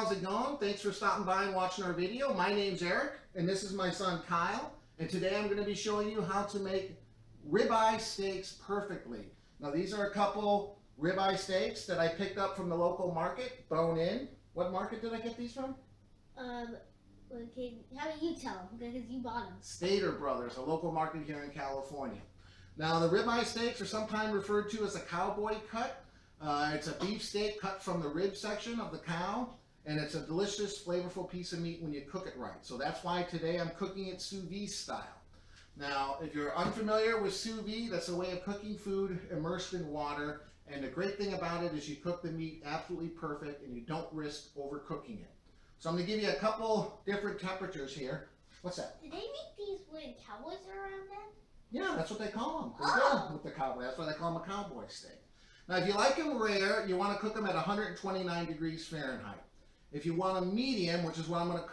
how's it going? Thanks for stopping by and watching our video. My name's Eric, and this is my son Kyle. And today I'm going to be showing you how to make ribeye steaks perfectly. Now these are a couple ribeye steaks that I picked up from the local market, bone in. What market did I get these from? Okay, how do you tell them? Because you bought them. Stater Brothers, a local market here in California. Now the ribeye steaks are sometimes referred to as a cowboy cut. It's a beef steak cut from the rib section of the cow, and it's a delicious, flavorful piece of meat when you cook it right. So that's why today I'm cooking it sous vide style. Now, if you're unfamiliar with sous vide, that's a way of cooking food immersed in water. And the great thing about it is you cook the meat absolutely perfect and you don't risk overcooking it. So I'm going to give you a couple different temperatures here. What's that? Did they make these when cowboys are around then? Yeah, that's what they call them. They're good with the cowboy. That's why they call them a cowboy steak. Now, if you like them rare, you want to cook them at 129 degrees Fahrenheit. If you want them medium, which is what I'm going to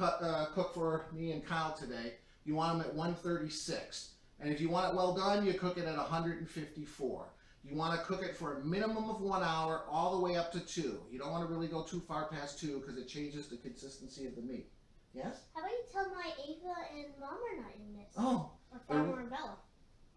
cook for me and Kyle today, you want them at 136. And if you want it well done, you cook it at 154. You want to cook it for a minimum of 1 hour, all the way up to 2. You don't want to really go too far past 2 because it changes the consistency of the meat. Yes? How about you tell my Ava and Mom are not in this? Oh. Or Farmer and Bella.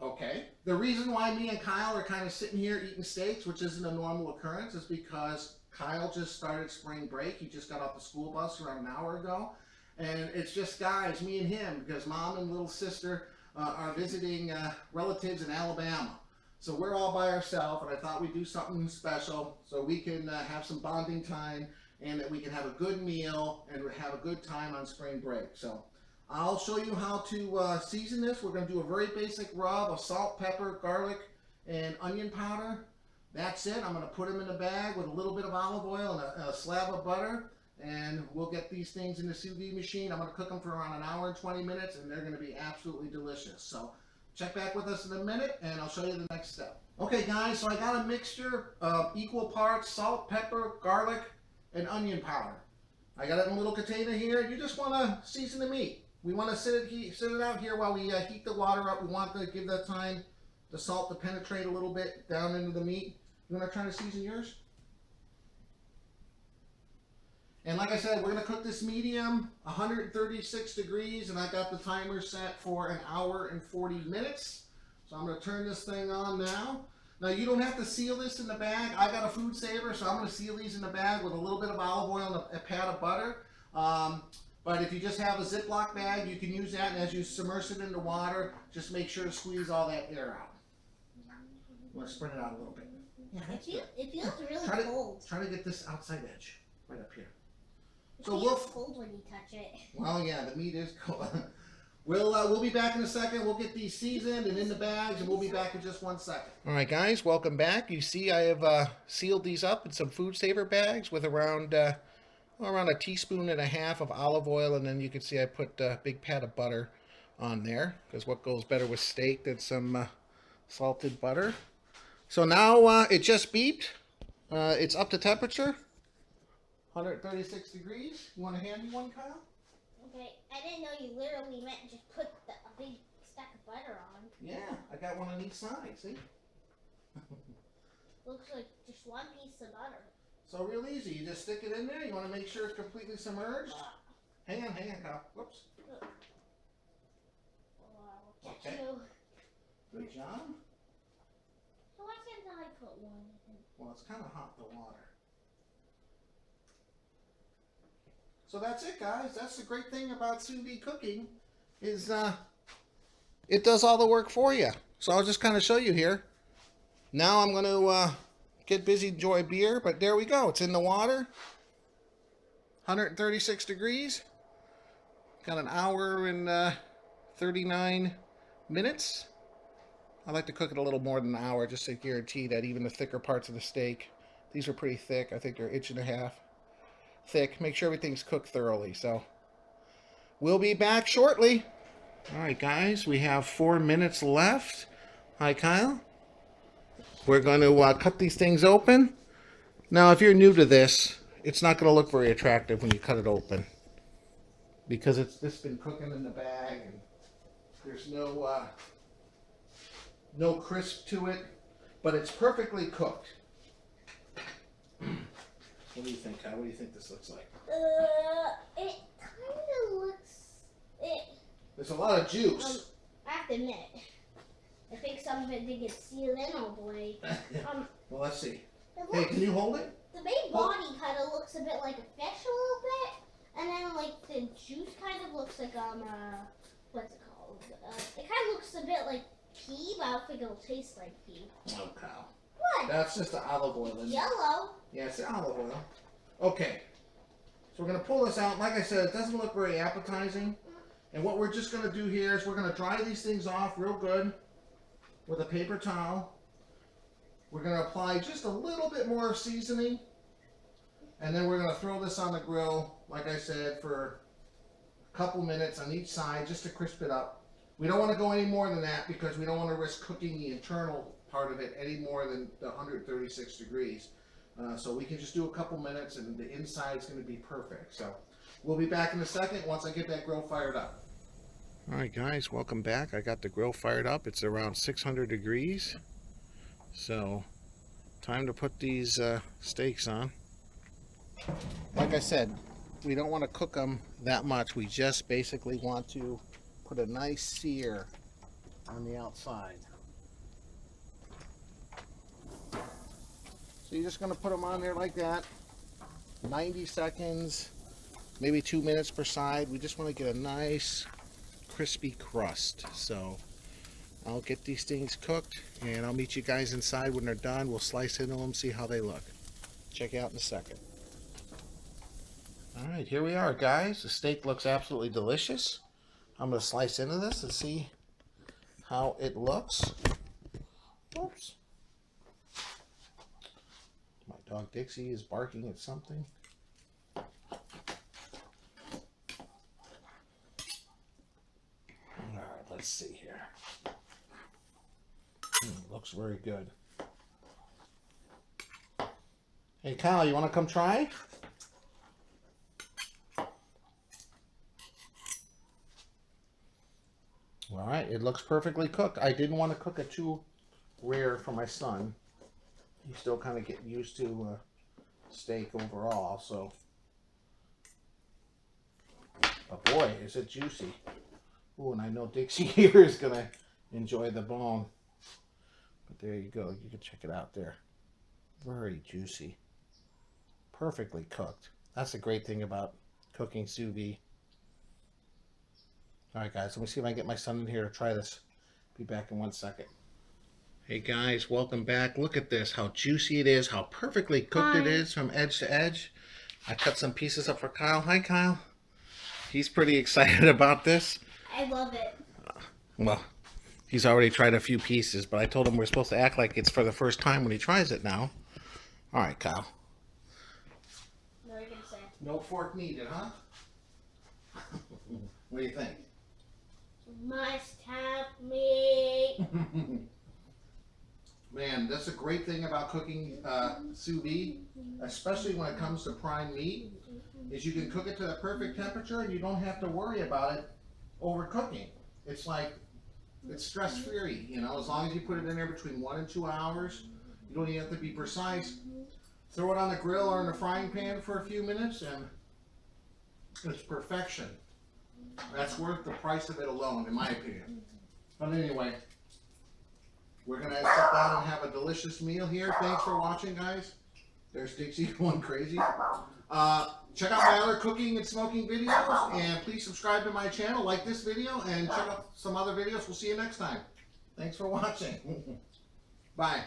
Okay. The reason why me and Kyle are kind of sitting here eating steaks, which isn't a normal occurrence, is because Kyle just started spring break. He just got off the school bus around an hour ago. And it's just guys, me and him, because Mom and little sister are visiting relatives in Alabama. So we're all by ourselves, and I thought we'd do something special so we can have some bonding time and that we can have a good meal and have a good time on spring break. So I'll show you how to season this. We're going to do a very basic rub of salt, pepper, garlic, and onion powder. That's it. I'm going to put them in a bag with a little bit of olive oil and a slab of butter, and we'll get these things in the sous vide machine. I'm going to cook them for around an hour and 20 minutes, and they're going to be absolutely delicious. So check back with us in a minute, and I'll show you the next step. Okay, guys, so I got a mixture of equal parts salt, pepper, garlic, and onion powder. I got it in a little container here. You just want to season the meat. We want to sit it out here while we heat the water up. We want to give that time the salt to penetrate a little bit down into the meat. You want to try to season yours? And like I said, we're going to cook this medium, 136 degrees, and I got the timer set for an hour and 40 minutes. So I'm going to turn this thing on now. Now you don't have to seal this in the bag. I got a food saver, so I'm going to seal these in the bag with a little bit of olive oil and a pat of butter. But if you just have a Ziploc bag, you can use that, and as you submerge it in the water, just make sure to squeeze all that air out. I'm going to spread it out a little bit. Yeah, it feels really cold. Try to get this outside edge, right up here. It feels cold when you touch it. Well, yeah, the meat is cold. We'll be back in a second. We'll get these seasoned and in the bags, and we'll be back in just 1 second. All right, guys, welcome back. You see I have sealed these up in some food saver bags with around a teaspoon and a half of olive oil, and then you can see I put a big pat of butter on there, because what goes better with steak than some salted butter. So now it just beeped. It's up to temperature. 136 degrees. You want to hand me one, Kyle? Okay, I didn't know you literally meant just put a big stack of butter on. Yeah, I got one on each side, see? Looks like just one piece of butter. So real easy, you just stick it in there. You want to make sure it's completely submerged. Hang on, Kyle. Whoops. Okay. Good job. So why can't I put one in? Well, it's kind of hot, the water. So that's it, guys. That's the great thing about sous vide cooking is it does all the work for you. So I'll just kind of show you here. Now I'm going to get busy, enjoy beer, but there we go. It's in the water. 136 degrees. Got an hour and 39 minutes. I like to cook it a little more than an hour just to guarantee that even the thicker parts of the steak, these are pretty thick. I think they're 1.5 inches thick. Make sure everything's cooked thoroughly. So we'll be back shortly. All right, guys, we have 4 minutes left. Hi, Kyle. We're going to cut these things open. Now, if you're new to this, it's not going to look very attractive when you cut it open because it's just been cooking in the bag and there's no crisp to it, but it's perfectly cooked. What do you think, Kyle? What do you think this looks like? It kind of looks. There's a lot of juice. I have to admit, I think some of it did get sealed in all the way. Well, let's see. Hey, can you hold it? The main body kind of looks a bit like a fish a little bit, and then like the juice kind of looks like what's it called? It kind of looks a bit like pea, but I don't think it'll taste like pea. Oh, Kyle. What? That's just the olive oil. Isn't it? Yellow. Yeah, it's the olive oil. Okay. So we're gonna pull this out. Like I said, it doesn't look very appetizing. And what we're just gonna do here is we're gonna dry these things off real good with a paper towel. We're gonna apply just a little bit more of seasoning. And then we're gonna throw this on the grill, like I said, for a couple minutes on each side just to crisp it up. We don't want to go any more than that because we don't want to risk cooking the internal part of it any more than the 136 degrees. So we can just do a couple minutes and the inside's going to be perfect. So we'll be back in a second once I get that grill fired up. All right, guys, welcome back. I got the grill fired up. It's around 600 degrees. So time to put these steaks on. Like I said, we don't want to cook them that much. We just basically want to put a nice sear on the outside. So you're just going to put them on there like that. 90 seconds, maybe 2 minutes per side. We just want to get a nice crispy crust. So I'll get these things cooked and I'll meet you guys inside when they're done. We'll slice into them, see how they look. Check you out in a second. All right, here we are, guys. The steak looks absolutely delicious. I'm going to slice into this and see how it looks. Oops. My dog Dixie is barking at something. All right, let's see here. Looks very good. Hey, Kyle, you want to come try? All right, it looks perfectly cooked. I didn't want to cook it too rare for my son. He's still kind of getting used to steak overall, so. But boy, is it juicy. Oh, and I know Dixie here is going to enjoy the bone. But there you go. You can check it out there. Very juicy. Perfectly cooked. That's the great thing about cooking sous vide. Alright guys, let me see if I can get my son in here to try this. Be back in 1 second. Hey guys, welcome back. Look at this, how juicy it is, how perfectly cooked it is from edge to edge. I cut some pieces up for Kyle. Hi Kyle. He's pretty excited about this. I love it. Well, he's already tried a few pieces, but I told him we're supposed to act like it's for the first time when he tries it now. Alright Kyle. What are you going to say? No fork needed, huh? What do you think? Must have me. Man, that's a great thing about cooking sous vide, especially when it comes to prime meat, is you can cook it to the perfect temperature and you don't have to worry about it overcooking. It's like, it's stress-free, you know, as long as you put it in there between 1 and 2 hours. You don't even have to be precise. Throw it on the grill or in the frying pan for a few minutes and it's perfection. That's worth the price of it alone, in my opinion. But anyway, we're going to sit down and have a delicious meal here. Thanks for watching, guys. There's Dixie going crazy. Check out my other cooking and smoking videos, and please subscribe to my channel, like this video, and check out some other videos. We'll see you next time. Thanks for watching. Bye.